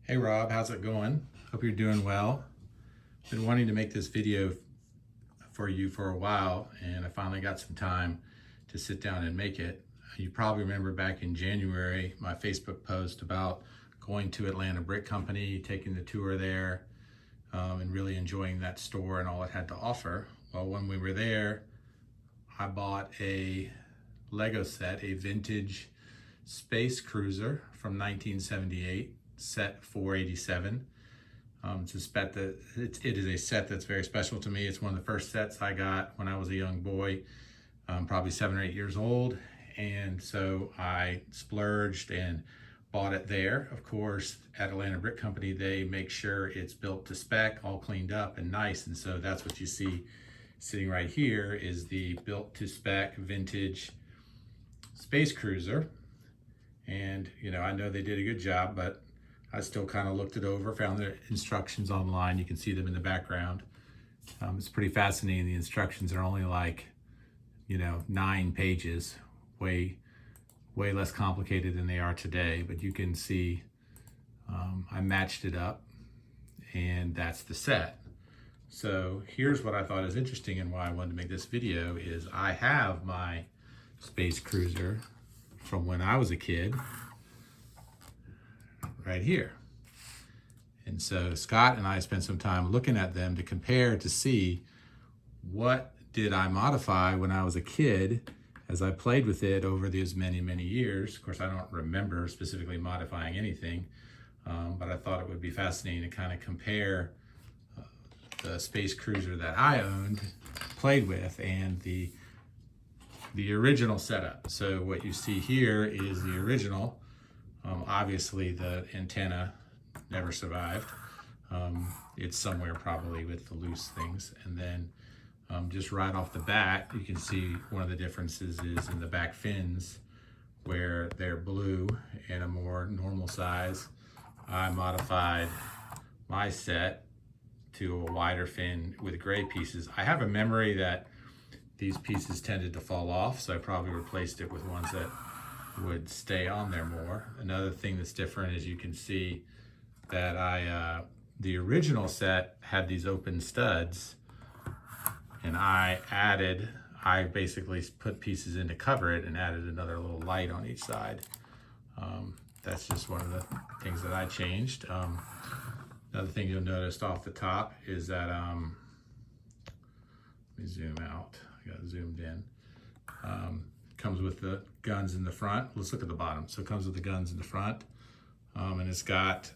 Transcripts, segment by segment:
Hey Rob, how's it going? Hope you're doing well. Been wanting to make this video for you for a while, and I finally got some time to sit down and make it. You probably remember back in January my Facebook post about going to Atlanta Brick Company, taking the tour there, and really enjoying that store and all it had to offer. Well, when we were there, I bought a Lego set, a vintage Space Cruiser from 1978. Set 487. It's a set that it is a set that's very special to me. It's one of the first sets I got when I was a young boy, probably 7 or 8 years old, and so I splurged and bought it there. Of course, at Atlanta Brick Company, they make sure it's built to spec, all cleaned up and nice, and so that's what you see sitting right here is the built to spec vintage Space Cruiser. And you know, I know they did a good job, but I still kind of looked it over, found the instructions online. You can see them in the background. It's pretty fascinating. The instructions are only like, 9 pages, way less complicated than they are today. But you can see I matched it up, and that's the set. So here's what I thought is interesting and why I wanted to make this video is I have my Space Cruiser from when I was a kid right here. And so Scott and I spent some time looking at them to compare to see what did I modify when I was a kid as I played with it over these many years. Of course, I don't remember specifically modifying anything, but I thought it would be fascinating to kind of compare the Space Cruiser that I owned, played with, and the original setup. So what you see here is the original. Obviously the antenna never survived. It's somewhere probably with the loose things. And then just right off the bat, you can see one of the differences is in the back fins where they're blue and a more normal size. I modified my set to a wider fin with gray pieces. I have a memory that these pieces tended to fall off, so I probably replaced it with ones that would stay on there more. Another thing that's different is you can see that the original set had these open studs, and I basically put pieces in to cover it and added another little light on each side. That's just one of the things that I changed. Another thing you'll notice off the top is that, let me zoom out, I got zoomed in. Comes with the guns in the front. Let's look at the bottom. So it comes with the guns in the front, and it's got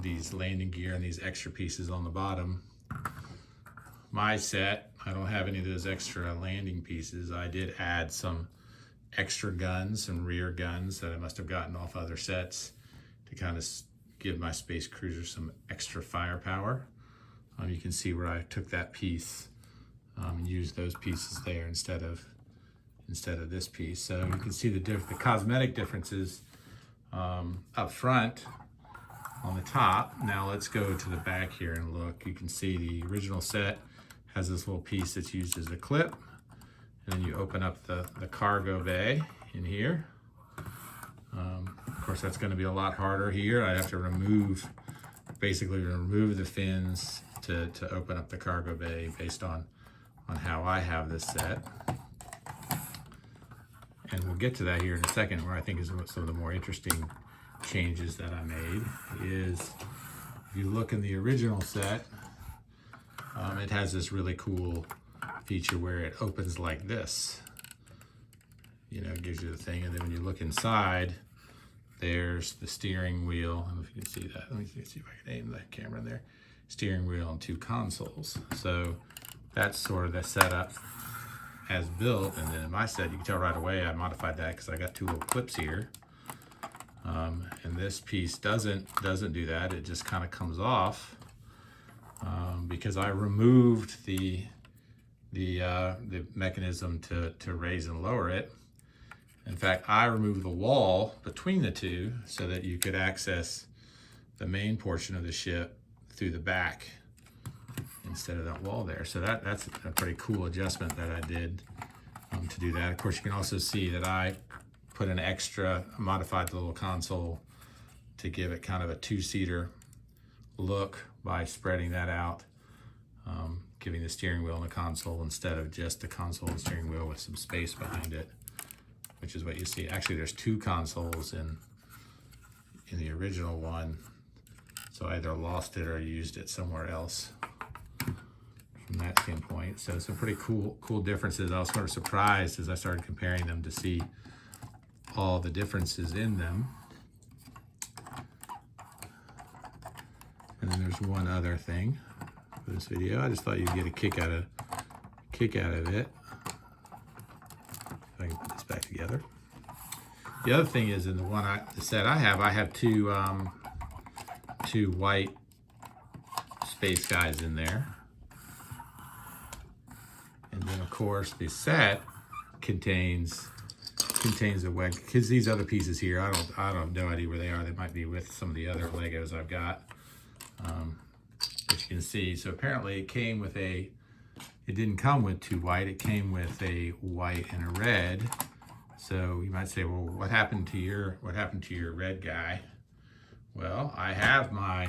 these landing gear and these extra pieces on the bottom. My set, I don't have any of those extra landing pieces. I did add some extra guns, some rear guns that I must have gotten off other sets to kind of give my Space Cruiser some extra firepower. You can see where I took that piece and used those pieces there instead of this piece. So you can see the cosmetic differences up front on the top. Now let's go to the back here and look. You can see the original set has this little piece that's used as a clip, and then you open up the cargo bay in here. Of course, that's going to be a lot harder here. I have to basically remove the fins to open up the cargo bay based on how I have this set. And we'll get to that here in a second, where I think is some of the more interesting changes that I made is, if you look in the original set, it has this really cool feature where it opens like this. It gives you the thing, and then when you look inside, there's the steering wheel. I don't know if you can see that. Let me see if I can aim the camera in there. Steering wheel and 2 consoles. So that's sort of the setup as built. And then in my set, you can tell right away I modified that because I got 2 little clips here. And this piece doesn't do that. It just kind of comes off because I removed the mechanism to raise and lower it. In fact, I removed the wall between the two so that you could access the main portion of the ship through the back instead of that wall there. So that's a pretty cool adjustment that I did to do that. Of course, you can also see that I put an extra, modified the little console to give it kind of a 2-seater look by spreading that out, giving the steering wheel and the console instead of just the console and steering wheel with some space behind it, which is what you see. Actually, there's two consoles in the original one, so I either lost it or used it somewhere else from that standpoint. So some pretty cool differences. I was sort of surprised as I started comparing them to see all the differences in them. And then there's one other thing for this video. I just thought you'd get a kick out of it. If I can put this back together. The other thing is, in the set I have two white space guys in there. And then of course the set contains a wedge, because these other pieces here, I don't have no idea where they are. They might be with some of the other Legos I've got. As you can see, so apparently it didn't come with two white, it came with a white and a red. So you might say, well, what happened to your red guy? Well, I have my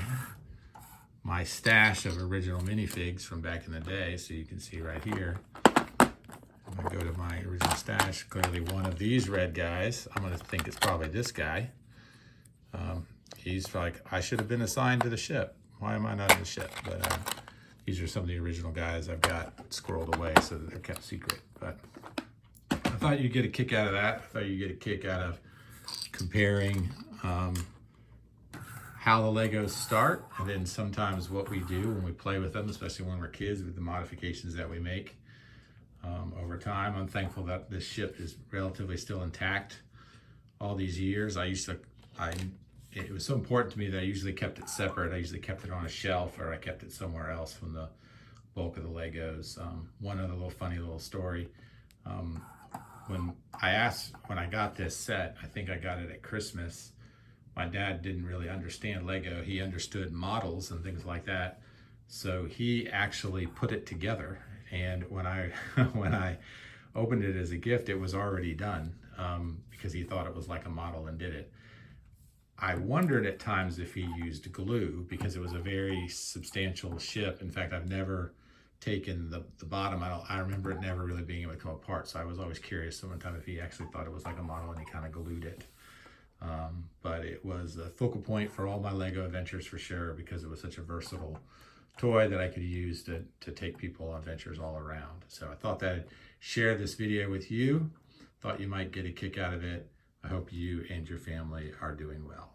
stash of original minifigs from back in the day, so you can see right here. I'm gonna go to my original stash. Clearly one of these red guys, I'm gonna think it's probably this guy. He's like, I should have been assigned to the ship. Why am I not in the ship? But these are some of the original guys I've got squirreled away so that they're kept secret. But I thought you'd get a kick out of that. I thought you'd get a kick out of comparing how the Legos start, and then sometimes what we do when we play with them, especially when we're kids, with the modifications that we make over time. I'm thankful that this ship is relatively still intact all these years. It was so important to me that I usually kept it separate. I usually kept it on a shelf, or I kept it somewhere else from the bulk of the Legos. One other funny little story. When I got this set, I think I got it at Christmas. My dad didn't really understand Lego. He understood models and things like that. So he actually put it together. And when I opened it as a gift, it was already done, because he thought it was like a model and did it. I wondered at times if he used glue, because it was a very substantial ship. In fact, I've never taken the bottom. I remember it never really being able to come apart. So I was always curious sometime if he actually thought it was like a model and he kind of glued it. But it was a focal point for all my Lego adventures for sure, because it was such a versatile toy that I could use to take people on adventures all around. So I thought that I'd share this video with you. Thought you might get a kick out of it. I hope you and your family are doing well.